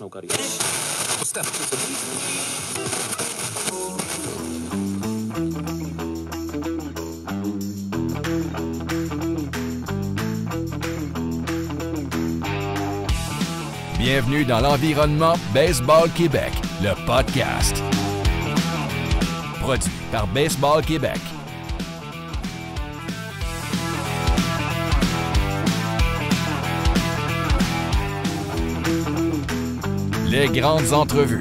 naukarya. Step to the Bienvenue dans l'environnement Baseball Québec, le podcast. Produit par Baseball Québec. Les grandes entrevues.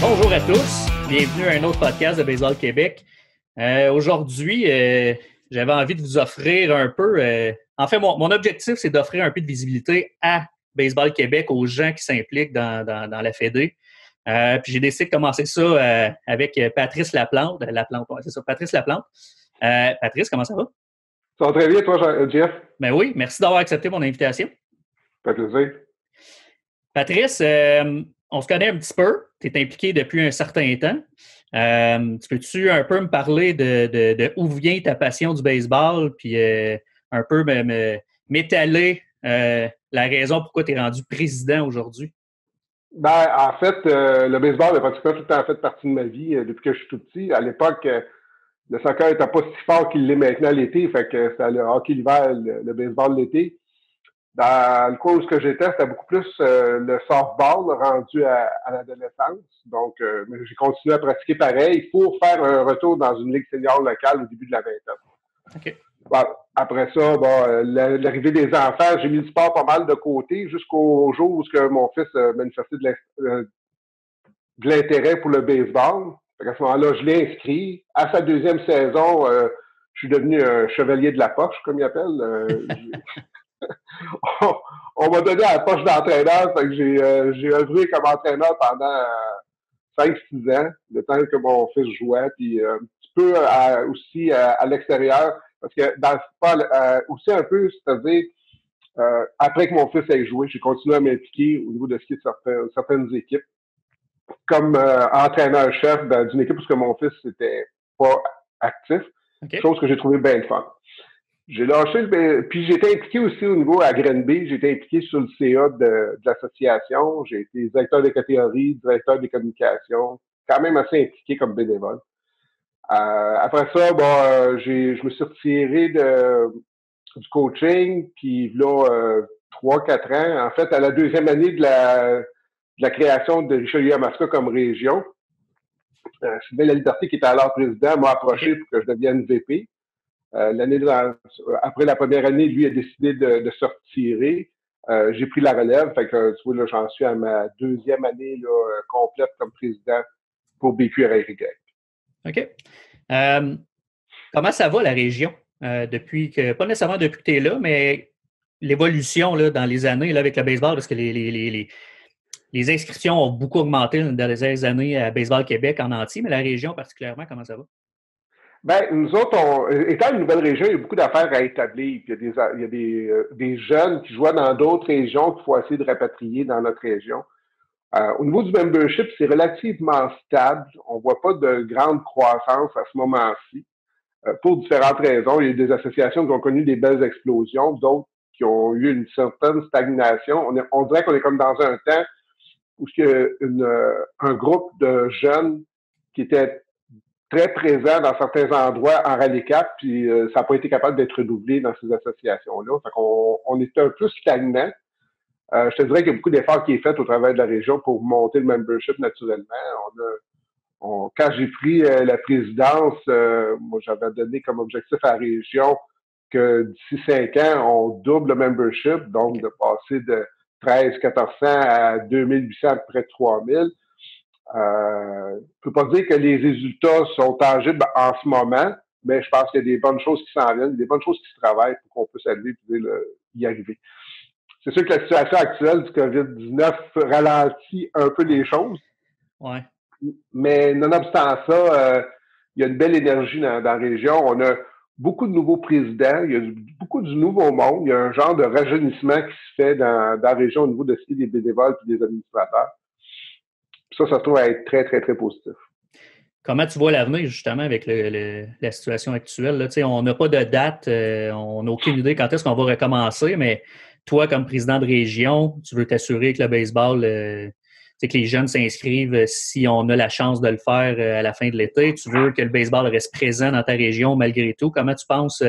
Bonjour à tous, bienvenue à un autre podcast de Baseball Québec. Aujourd'hui, j'avais envie de vous offrir un peu... En fait, mon objectif, c'est d'offrir un peu de visibilité à Baseball Québec, aux gens qui s'impliquent dans la Fédé. Puis j'ai décidé de commencer ça avec Patrice Laplante. C'est ça, Patrice Laplante. Patrice, comment ça va? Ça va très bien, toi, Jeff? Ben oui, merci d'avoir accepté mon invitation. Ça fait plaisir. Patrice, on se connaît un petit peu. Tu es impliqué depuis un certain temps. Peux-tu un peu me parler de où vient ta passion du baseball, puis un peu m'étaler la raison pourquoi tu es rendu président aujourd'hui? Ben, en fait, le baseball a pratiquement tout le temps fait partie de ma vie depuis que je suis tout petit. À l'époque, le soccer n'était pas si fort qu'il l'est maintenant l'été, fait que c'était le hockey l'hiver, le baseball l'été. Dans le cours où j'étais, c'était beaucoup plus le softball rendu à l'adolescence. Donc, mais j'ai continué à pratiquer pareil pour faire un retour dans une ligue senior locale au début de la vingtaine. OK. Bon, après ça, l'arrivée des enfants, j'ai mis le sport pas mal de côté jusqu'au jour où mon fils manifestait de l'intérêt pour le baseball. À ce moment-là, je l'ai inscrit. À sa deuxième saison, je suis devenu un chevalier de la poche, comme il appelle. On m'a donné la poche d'entraîneur, fait que j'ai œuvré comme entraîneur pendant 5-6 ans, le temps que mon fils jouait, puis un petit peu aussi à l'extérieur, parce que dans le sport, aussi un peu, c'est-à-dire, après que mon fils ait joué, j'ai continué à m'impliquer au niveau de ski de certaines équipes, comme entraîneur-chef d'une équipe où mon fils n'était pas actif, Okay. Chose que j'ai trouvé bien le fun. J'ai lâché, puis j'ai été impliqué aussi au niveau à Grenby, j'ai été impliqué sur le CA de l'association, j'ai été directeur des catégories, directeur des communications, quand même assez impliqué comme bénévole. Après ça, je me suis retiré du coaching, puis là, 3-4 ans, en fait, à la deuxième année de la création de Richelieu-Yamaska comme région, Sylvain Laliberté, qui était alors président, m'a approché pour que je devienne VP. Après la première année, lui a décidé de se retirer. J'ai pris la relève. Fait que, tu vois, là, j'en suis à ma deuxième année là, complète comme président pour BQRY. OK. Comment ça va, la région? Pas nécessairement depuis que tu es là, mais l'évolution là, dans les années là, avec le baseball, parce que les inscriptions ont beaucoup augmenté dans les dernières années à Baseball Québec en entier, mais la région particulièrement, comment ça va? Ben, nous autres, étant une nouvelle région, il y a beaucoup d'affaires à établir. Il y a des jeunes qui jouent dans d'autres régions qu'il faut essayer de rapatrier dans notre région. Au niveau du membership, c'est relativement stable. On voit pas de grande croissance à ce moment-ci. Pour différentes raisons. Il y a des associations qui ont connu des belles explosions, d'autres qui ont eu une certaine stagnation. On dirait qu'on est comme dans un temps où il y a un groupe de jeunes qui étaient très présent dans certains endroits en rallye cap, puis ça n'a pas été capable d'être redoublé dans ces associations-là. Fait qu'on est un peu stagnant. Je te dirais qu'il y a beaucoup d'efforts qui est fait au travers de la région pour monter le membership naturellement. Quand j'ai pris la présidence, moi j'avais donné comme objectif à la région que d'ici 5 ans, on double le membership, donc de passer de 13-1400 à 2800 à peu près 3000. Je ne peux pas dire que les résultats sont tangibles en ce moment, mais je pense qu'il y a des bonnes choses qui s'en viennent, des bonnes choses qui se travaillent pour qu'on puisse y arriver. C'est sûr que la situation actuelle du COVID-19 ralentit un peu les choses. Ouais. Mais nonobstant ça, il y a une belle énergie dans la région. On a beaucoup de nouveaux présidents, il y a beaucoup du nouveau monde. Il y a un genre de rajeunissement qui se fait dans la région au niveau de des bénévoles et des administrateurs. Ça se trouve à être très, très, très positif. Comment tu vois l'avenir, justement, avec la situation actuelle? Là? On n'a pas de date, on n'a aucune idée quand est-ce qu'on va recommencer, mais toi, comme président de région, tu veux t'assurer que le baseball, que les jeunes s'inscrivent si on a la chance de le faire à la fin de l'été. Tu veux que le baseball reste présent dans ta région malgré tout. Comment tu penses,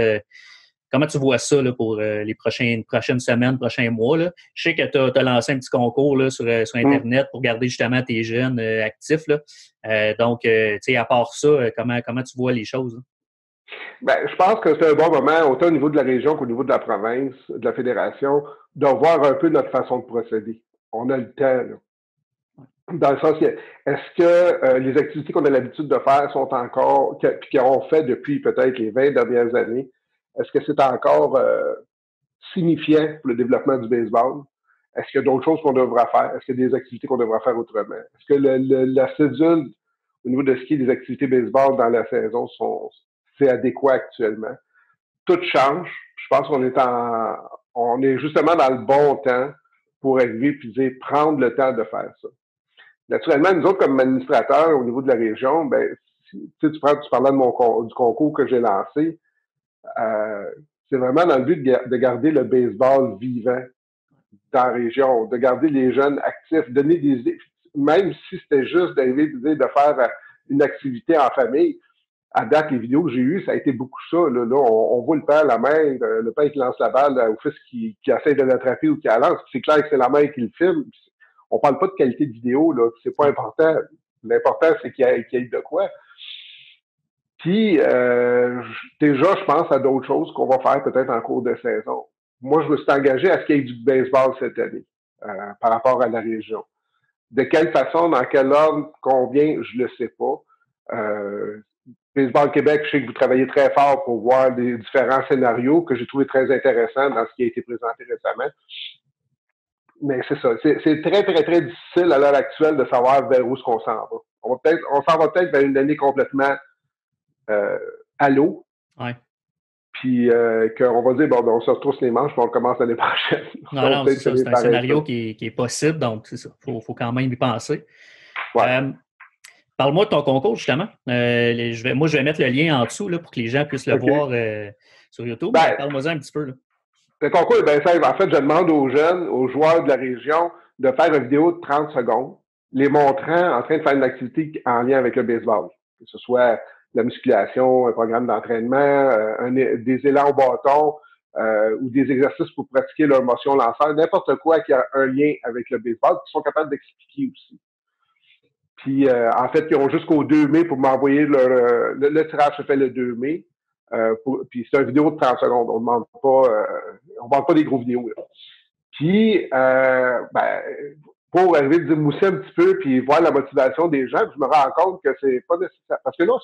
comment tu vois ça là, pour les prochaines semaines, prochains mois? Là? Je sais que tu as lancé un petit concours là, sur Internet pour garder justement tes jeunes actifs. Là. Donc, tu sais, à part ça, comment tu vois les choses? Là? Ben, je pense que c'est un bon moment, autant au niveau de la région qu'au niveau de la province, de la fédération, de voir un peu notre façon de procéder. On a le temps, là. Dans le sens que, est-ce que les activités qu'on a l'habitude de faire sont encore, puis qu'on fait depuis peut-être les 20 dernières années, est-ce que c'est encore signifiant pour le développement du baseball? Est-ce qu'il y a d'autres choses qu'on devra faire? Est-ce qu'il y a des activités qu'on devra faire autrement? Est-ce que la cédule au niveau de ce qui est des activités baseball dans la saison c'est adéquat actuellement? Tout change. Je pense on est justement dans le bon temps pour arriver puis dire prendre le temps de faire ça. Naturellement, nous autres, comme administrateurs au niveau de la région, ben, tu parlais du concours que j'ai lancé. C'est vraiment dans le but de garder le baseball vivant dans la région, de garder les jeunes actifs, donner des idées, même si c'était juste d'arriver de faire une activité en famille. À date, les vidéos que j'ai eues, ça a été beaucoup ça. Là, on voit le père, la mère, le père qui lance la balle au fils qui essaie de l'attraper ou qui la lance. C'est clair que c'est la mère qui le filme. On parle pas de qualité de vidéo, là. C'est pas important. L'important, c'est qu'il y ait de quoi. Puis, déjà, je pense à d'autres choses qu'on va faire peut-être en cours de saison. Moi, je me suis engagé à ce qu'il y ait du baseball cette année par rapport à la région. De quelle façon, dans quel ordre, combien, je le sais pas. Baseball Québec, je sais que vous travaillez très fort pour voir des différents scénarios que j'ai trouvé très intéressants dans ce qui a été présenté récemment. Mais c'est ça. C'est très, très, très difficile à l'heure actuelle de savoir vers où est-ce qu'on s'en va. On s'en va peut-être vers une année complètement à l'eau. Ouais. Puis qu'on va dire, bon, on se retrousse les manches, puis on commence l'année prochaine. Non, c'est ça. C'est un scénario qui est possible, donc c'est ça. Faut quand même y penser. Ouais. Parle-moi de ton concours, justement. Je vais mettre le lien en dessous là, pour que les gens puissent le voir sur YouTube. Parle-moi-en un petit peu. Là. Le concours est bien simple. En fait, je demande aux jeunes, aux joueurs de la région, de faire une vidéo de 30 secondes, les montrant en train de faire une activité en lien avec le baseball. Que ce soit la musculation, un programme d'entraînement, des élans au bâton ou des exercices pour pratiquer leur motion lanceur, n'importe quoi qui a un lien avec le baseball, qui sont capables d'expliquer aussi. Puis, en fait, ils ont jusqu'au 2 mai pour m'envoyer le tirage se fait le 2 mai. Puis, c'est une vidéo de 30 secondes. On ne demande pas des gros vidéos. Là. Puis, pour arriver à mousser un petit peu puis voir la motivation des gens, je me rends compte que c'est pas nécessaire. Parce que là,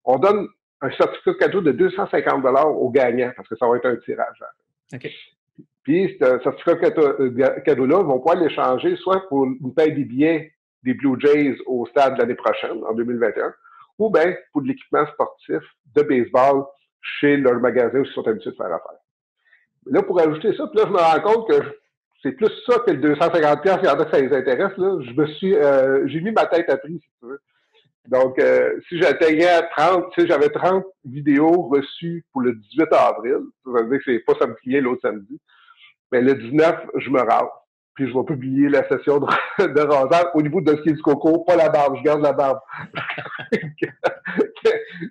on donne un certificat de cadeau de 250 $ aux gagnants parce que ça va être un tirage. OK. Puis, ce certificat de cadeau-là, ils vont pouvoir l'échanger soit pour une paire des billets des Blue Jays au stade l'année prochaine, en 2021, ou bien pour de l'équipement sportif de baseball chez leur magasin où ils sont habitués de faire affaire. Mais là, pour ajouter ça, puis là, je me rends compte que c'est plus ça que le 250$, il y en a que ça les intéresse, là. J'ai mis ma tête à prix, si tu veux. Donc, si j'avais 30 vidéos reçues pour le 18 avril, ça veut dire que c'est pas samedi, l'autre samedi, mais le 19, je me rase. Puis je vais publier la session de rasage au niveau de ce qui est du coco, pas la barbe, je garde la barbe. je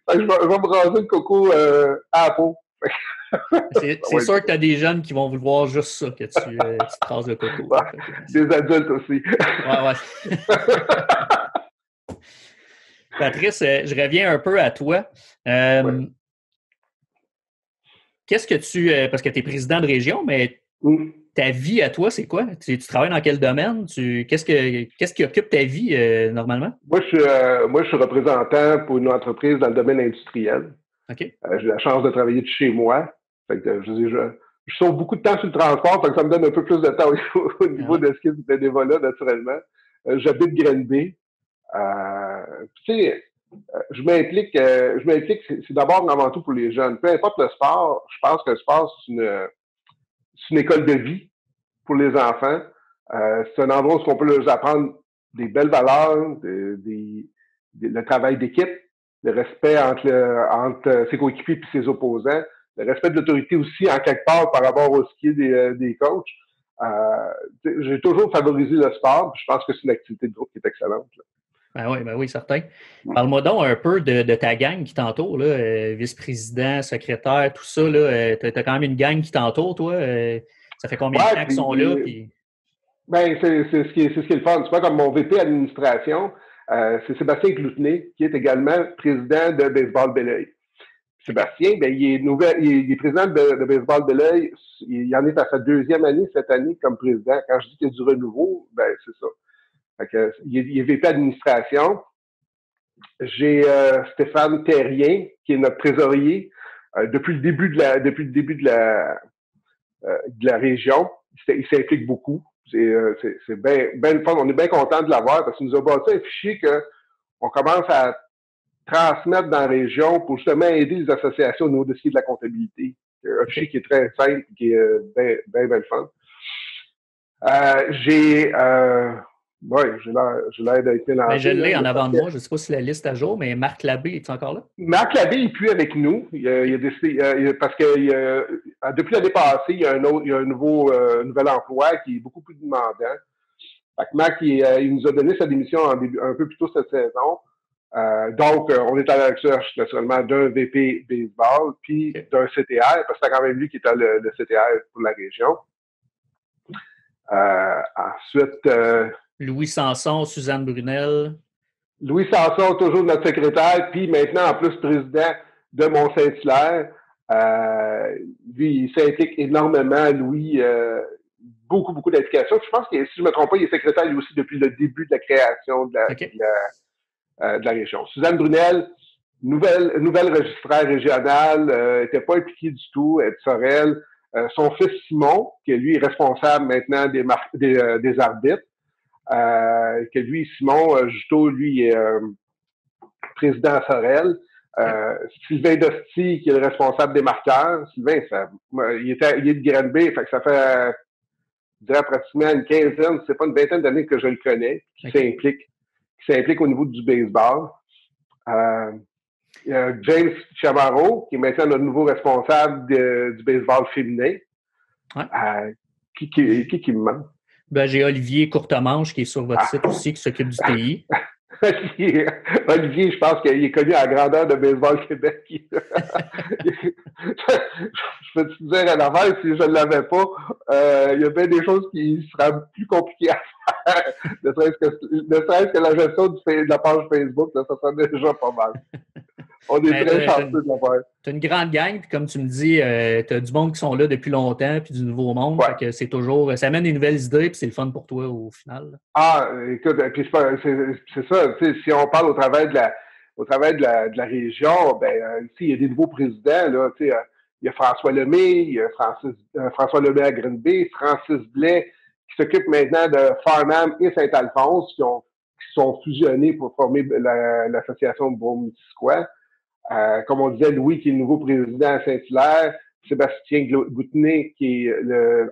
vais me raser le coco à la peau. C'est sûr que tu as des jeunes qui vont vouloir juste ça, que tu te rases le coco. Ouais, des adultes aussi. Ouais. Patrice, je reviens un peu à toi. Qu'est-ce que parce que tu es président de région, mais ta vie à toi, c'est quoi? Tu travailles dans quel domaine? Qu'est-ce qui occupe ta vie normalement? Moi, je suis représentant pour une entreprise dans le domaine industriel. Okay. J'ai la chance de travailler de chez moi. Fait que, je sauve beaucoup de temps sur le transport, fait que ça me donne un peu plus de temps au niveau de ce qui est du bénévolat, naturellement. J'habite Granby. Tu sais, je m'implique, c'est d'abord avant tout pour les jeunes. Peu importe le sport, je pense que le sport, c'est une école de vie pour les enfants. C'est un endroit où on peut leur apprendre des belles valeurs, le travail d'équipe, le respect entre ses coéquipiers et ses opposants. le respect de l'autorité aussi, en quelque part, par rapport au ski des coachs. J'ai toujours favorisé le sport, puis je pense que c'est une activité de groupe qui est excellente. Ben oui, certain. Parle-moi donc un peu de ta gang qui t'entoure, là, vice-président, secrétaire, tout ça. Tu as quand même une gang qui t'entoure, toi. Ça fait combien de temps qu'ils sont là? Puis... Ben, c'est ce qui est le fun. C'est pas comme mon VP administration, c'est Sébastien Cloutenay, qui est également président de Baseball Belleuil. Sébastien, ben, il est président de Baseball Belleuil. Il en est à sa 2e année cette année comme président. Quand je dis qu'il y a du renouveau, ben, c'est ça. Fait que, il est VP administration. J'ai Stéphane Terrien, qui est notre trésorier depuis le début de la région. Il s'implique beaucoup. C'est bien le fun. On est bien content de l'avoir parce qu'il nous a bâti un fichier qu'on commence à transmettre dans la région pour justement aider les associations au niveau de ce qui est de la comptabilité. Un fichier qui est très simple et qui est bien le fun. J'ai l'air d'être mélangé. Je l'ai en avant de moi. Je ne sais pas si la liste est à jour, mais Marc Labbé, est-il encore là? Marc Labbé n'est plus avec nous. Il a décidé, parce que depuis l'année passée, il y a un nouvel emploi qui est beaucoup plus demandant. Fait que Marc, il nous a donné sa démission un peu plus tôt cette saison. Donc, on est à la recherche naturellement d'un VP baseball puis d'un CTR, parce que c'est quand même lui qui était le CTR pour la région. Ensuite... Louis Sanson, Suzanne Brunel. Louis Sanson, toujours notre secrétaire, puis maintenant, en plus, président de Mont-Saint-Hilaire. Lui, il s'implique énormément, Louis, beaucoup d'implications. Je pense que, si je ne me trompe pas, il est secrétaire lui aussi depuis le début de la création de la région. Suzanne Brunel, nouvelle registraire régionale, n'était pas impliquée du tout, elle est de Sorel. Son fils Simon, qui lui est responsable maintenant des arbitres, que lui, Simon Juteau, lui, est président à Sorel. Sylvain Dosti, qui est le responsable des marqueurs. Sylvain, il est de Granby, fait que ça fait, je dirais, pratiquement une quinzaine, c'est pas une vingtaine d'années que je le connais, qui s'implique au niveau du baseball. James Chamaro, qui est maintenant notre nouveau responsable du baseball féminin. Ouais. Qui me manque? Ben, j'ai Olivier Courtemanche qui est sur votre site aussi, qui s'occupe du TI. Olivier, je pense qu'il est connu à la grandeur de Baseball Québec. Je peux te dire à l'envers, si je ne l'avais pas, il y a bien des choses qui seraient plus compliquées à faire. Ne serait-ce que la gestion de la page Facebook, là, ça serait déjà pas mal. On est très chanceux de la faire. Tu as une grande gang, puis comme tu me dis, tu as du monde qui sont là depuis longtemps, puis du nouveau monde. Ouais. Fait que c'est toujours. Ça amène des nouvelles idées, puis c'est le fun pour toi au final. Écoute, puis c'est ça, si on parle au travers de la région, ben ici, il y a des nouveaux présidents, là, il y a François Lemay, il y a François Lemay à Granby, Francis Blais, qui s'occupe maintenant de Farnham et Saint-Alphonse, qui sont fusionnés pour former l'association de Beaume-Missisquoi. Comme on disait, Louis, qui est le nouveau président à Saint-Hilaire, Sébastien Goutenay, qui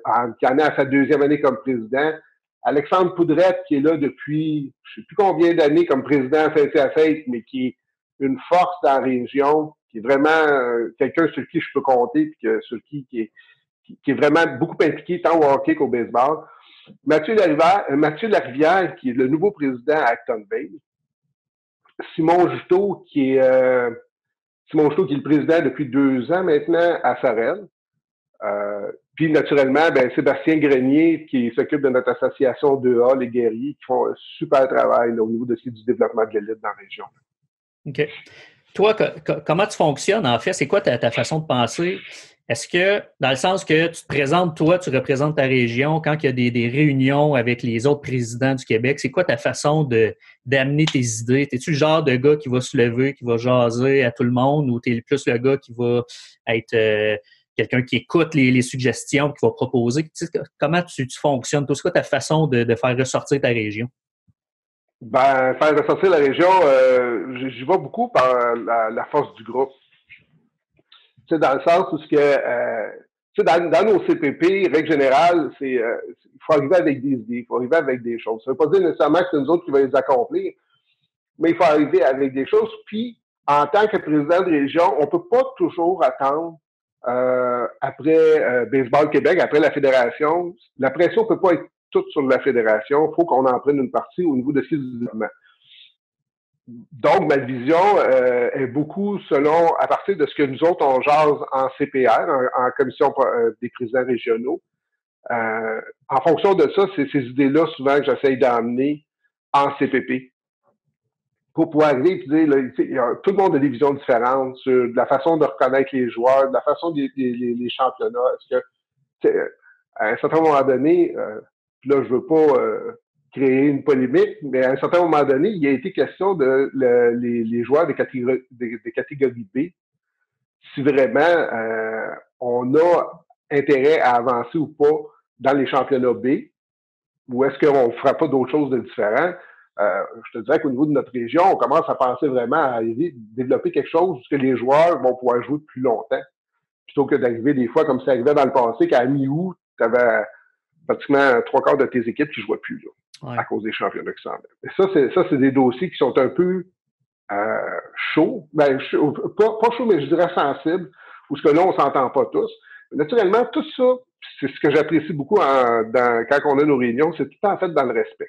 en est à sa 2e année comme président, Alexandre Poudrette, qui est là depuis je ne sais plus combien d'années comme président à Saint-Hyacinthe, mais qui est une force dans la région, qui est vraiment quelqu'un sur qui je peux compter, puis sur qui est vraiment beaucoup impliqué tant au hockey qu'au baseball. Mathieu Larivière, qui est le nouveau président à Acton Bay. Simon Juteau, qui est le président depuis 2 ans maintenant à Sorel. Puis, naturellement, Sébastien Grenier, qui s'occupe de notre association 2A, les guerriers, qui font un super travail là, au niveau du développement de l'élite dans la région. OK. Toi, comment tu fonctionnes, en fait? C'est quoi ta façon de penser? Est-ce que, dans le sens que tu te présentes, toi, tu représentes ta région, quand il y a des réunions avec les autres présidents du Québec, c'est quoi ta façon d'amener tes idées? Es-tu le genre de gars qui va se lever, qui va jaser à tout le monde, ou t'es plus le gars qui va être quelqu'un qui écoute les suggestions, qui va proposer? Comment tu fonctionnes? C'est quoi ta façon de faire ressortir ta région? Faire ressortir la région, j'y vais beaucoup par la force du groupe. Dans le sens où dans nos CPP, règle générale, il faut arriver avec des idées, il faut arriver avec des choses. Ça ne veut pas dire nécessairement que c'est nous autres qui va les accomplir, mais il faut arriver avec des choses. Puis, en tant que président de région, on ne peut pas toujours attendre après Baseball Québec, après la fédération, la pression ne peut pas être toute sur la fédération. Il faut qu'on en prenne une partie au niveau de ce développement. Donc, ma vision est beaucoup selon, à partir de ce que nous autres, on jase en CPR, en commission des présidents régionaux. En fonction de ça, c'est ces idées-là souvent que j'essaye d'amener en CPP. Pour pouvoir arriver et dire, là, tout le monde a des visions différentes sur de la façon de reconnaître les joueurs, de la façon des championnats. Est-ce que, à un certain moment donné, là, je veux pas créer une polémique, mais à un certain moment donné, il a été question de les joueurs des catégories B, si vraiment on a intérêt à avancer ou pas dans les championnats B, ou est-ce qu'on ne fera pas d'autres choses de différent? Je te dirais qu'au niveau de notre région, on commence à penser vraiment à développer quelque chose où les joueurs vont pouvoir jouer plus longtemps, plutôt que d'arriver des fois, comme ça arrivait dans le passé, qu'à mi-août, tu avais pratiquement 3/4 de tes équipes qui ne jouaient plus, là, à cause des championnats qui s'en viennent. Et ça, c'est des dossiers qui sont un peu chauds, pas chauds, mais je dirais sensibles, où ce que là, on ne s'entend pas tous. Naturellement, tout ça, c'est ce que j'apprécie beaucoup quand on a nos réunions, c'est tout en fait dans le respect.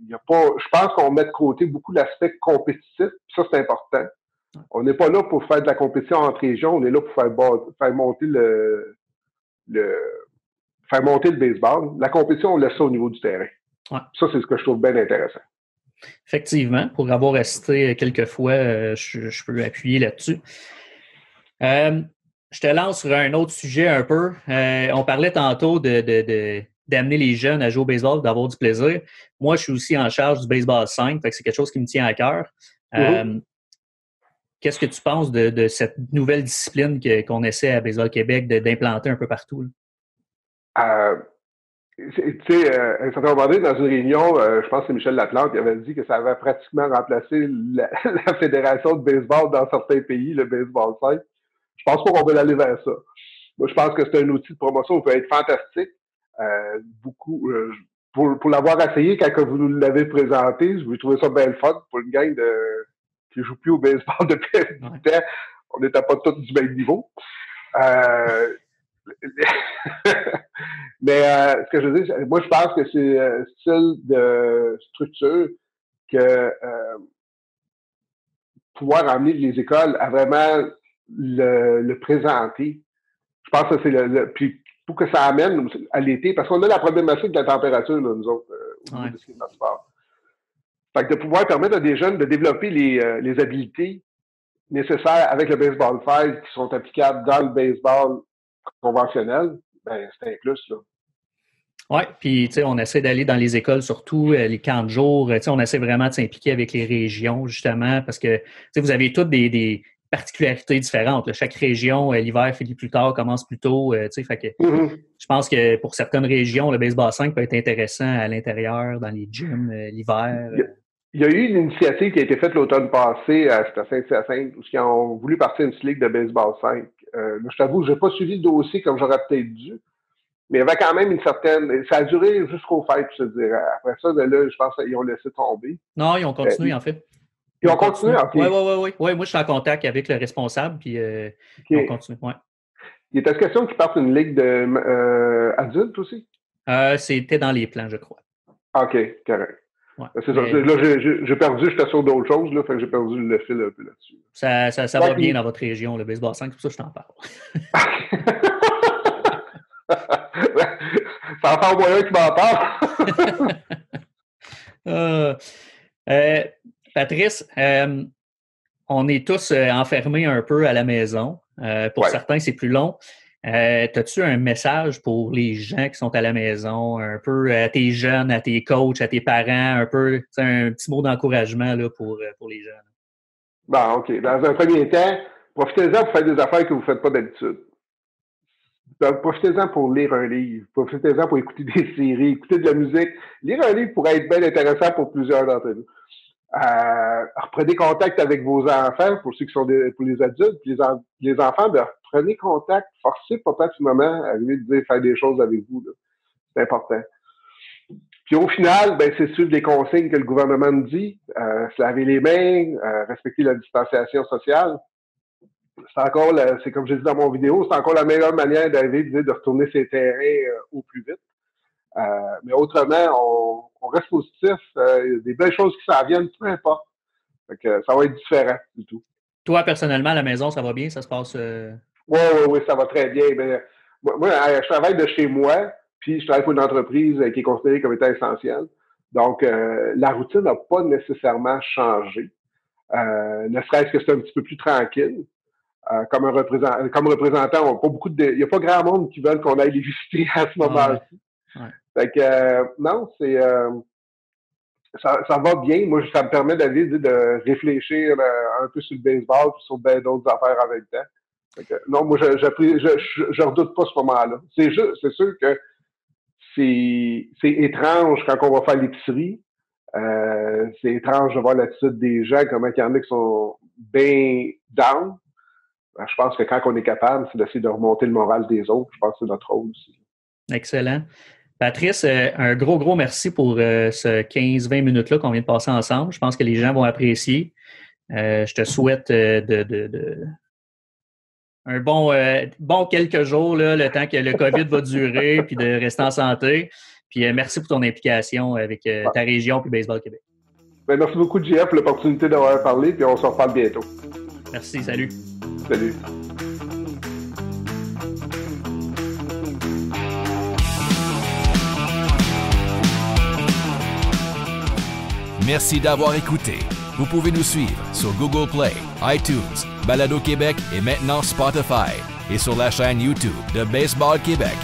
Je pense qu'on met de côté beaucoup l'aspect compétitif, ça c'est important. On n'est pas là pour faire de la compétition entre régions, on est là pour faire monter faire monter le baseball. La compétition, on laisse ça au niveau du terrain. Ouais. Ça, c'est ce que je trouve bien intéressant. Effectivement, pour avoir assisté quelques fois, je peux appuyer là-dessus. Je te lance sur un autre sujet un peu. On parlait tantôt d'amener les jeunes à jouer au baseball, d'avoir du plaisir. Moi, je suis aussi en charge du baseball 5, fait que c'est quelque chose qui me tient à cœur. Qu'est-ce que tu penses de cette nouvelle discipline qu'on essaie à Baseball Québec d'implanter un peu partout? Tu sais, à un certain moment donné, dans une réunion, je pense que c'est Michel Laplante qui avait dit que ça avait pratiquement remplacé la fédération de baseball dans certains pays, le baseball 5. Je pense pas qu'on veut aller vers ça. Moi, je pense que c'est un outil de promotion qui peut être fantastique. Pour l'avoir essayé quand vous nous l'avez présenté, je trouvais ça bien le fun pour une gang qui ne joue plus au baseball depuis un temps. On n'était pas tous du même niveau. Mais ce que je veux dire, moi, je pense que c'est un style de structure que pouvoir amener les écoles à vraiment le présenter. Je pense que c'est puis pour que ça amène à l'été, parce qu'on a la problématique de la température, là, nous autres, au niveau de ce qui est notre sport. Fait que de pouvoir permettre à des jeunes de développer les habiletés nécessaires avec le baseball 5 qui sont applicables dans le baseball conventionnel, ben c'est un plus, là. Oui, puis tu sais, on essaie d'aller dans les écoles, surtout les camps de jour. Tu sais, on essaie vraiment de s'impliquer avec les régions, justement, parce que tu sais, vous avez toutes des particularités différentes. Là. Chaque région, l'hiver finit plus tard, commence plus tôt. Tu sais, fait que je pense que pour certaines régions, le baseball 5 peut être intéressant à l'intérieur, dans les gyms, l'hiver. Il y a eu une initiative qui a été faite l'automne passé à Saint-Hyacinthe, où ils ont voulu partir une ligue de baseball 5. Je t'avoue, je n'ai pas suivi le dossier comme j'aurais peut-être dû. Mais il y avait quand même une certaine... Ça a duré jusqu'au fêtes, je te dirais. Après ça, là, je pense qu'ils ont laissé tomber. Non, ils ont continué, en fait. Ils ont continué, OK. Oui. Moi, je suis en contact avec le responsable, puis ils ont continué, oui. Il était question qu'ils partent une ligue d'adultes aussi? C'était dans les plans, je crois. OK, correct. Ouais. C'est ça. Là, j'ai perdu, j'étais sur d'autres choses, là, fait que j'ai perdu le fil un peu là-dessus. Ça va bien dans votre région, le baseball 5, c'est pour ça que je t'en parle. Ça en fait au moyen que tu m'en parles. Patrice, on est tous enfermés un peu à la maison. Pour certains, c'est plus long. As-tu un message pour les gens qui sont à la maison, un peu à tes jeunes, à tes coachs, à tes parents, un peu, un petit mot d'encouragement là, pour les jeunes? Bon, OK. Dans un premier temps, profitez-en pour faire des affaires que vous ne faites pas d'habitude. Profitez-en pour lire un livre. Profitez-en pour écouter des séries, écouter de la musique. Lire un livre pourrait être bien intéressant pour plusieurs d'entre vous. Reprenez contact avec vos enfants, pour ceux qui sont pour les adultes, les enfants, reprenez contact, forcez papa et maman à lui dire faire des choses avec vous. Là. C'est important. Puis au final, c'est suivre les consignes que le gouvernement nous dit, se laver les mains, respecter la distanciation sociale. c'est comme j'ai dit dans mon vidéo, c'est encore la meilleure manière d'arriver, de retourner ses terrains au plus vite. Mais autrement, on reste positif. Il y a des belles choses qui s'en viennent, peu importe. Fait que ça va être différent du tout. Toi, personnellement, à la maison, ça va bien? Ça se passe? Oui, ça va très bien. Mais, moi, je travaille de chez moi, puis je travaille pour une entreprise qui est considérée comme étant essentielle. Donc, la routine n'a pas nécessairement changé. Ne serait-ce que c'est un petit peu plus tranquille. Comme représentant, on a pas il n'y a pas grand monde qui veulent qu'on aille les visiter à ce moment-ci. Ouais. Fait que, non, ça va bien. Moi, ça me permet de réfléchir un peu sur le baseball et sur bien d'autres affaires en même temps. Fait que, non, moi, je redoute pas ce moment-là. C'est sûr que c'est étrange quand on va faire l'épicerie. C'est étrange de voir l'attitude des gens, comment il y en a qui sont bien down. Je pense que quand on est capable, c'est d'essayer de remonter le moral des autres. Je pense que c'est notre rôle aussi. Excellent. Patrice, un gros merci pour ce 15-20 minutes-là qu'on vient de passer ensemble. Je pense que les gens vont apprécier. Je te souhaite un bon quelques jours, là, le temps que le COVID va durer, puis de rester en santé. Puis merci pour ton implication avec ta région puis Baseball Québec. Ben, merci beaucoup, JF, pour l'opportunité d'avoir parlé, puis on se reparle bientôt. Merci, salut. Salut. Merci d'avoir écouté. Vous pouvez nous suivre sur Google Play, iTunes, Balado Québec et maintenant Spotify et sur la chaîne YouTube de Baseball Québec.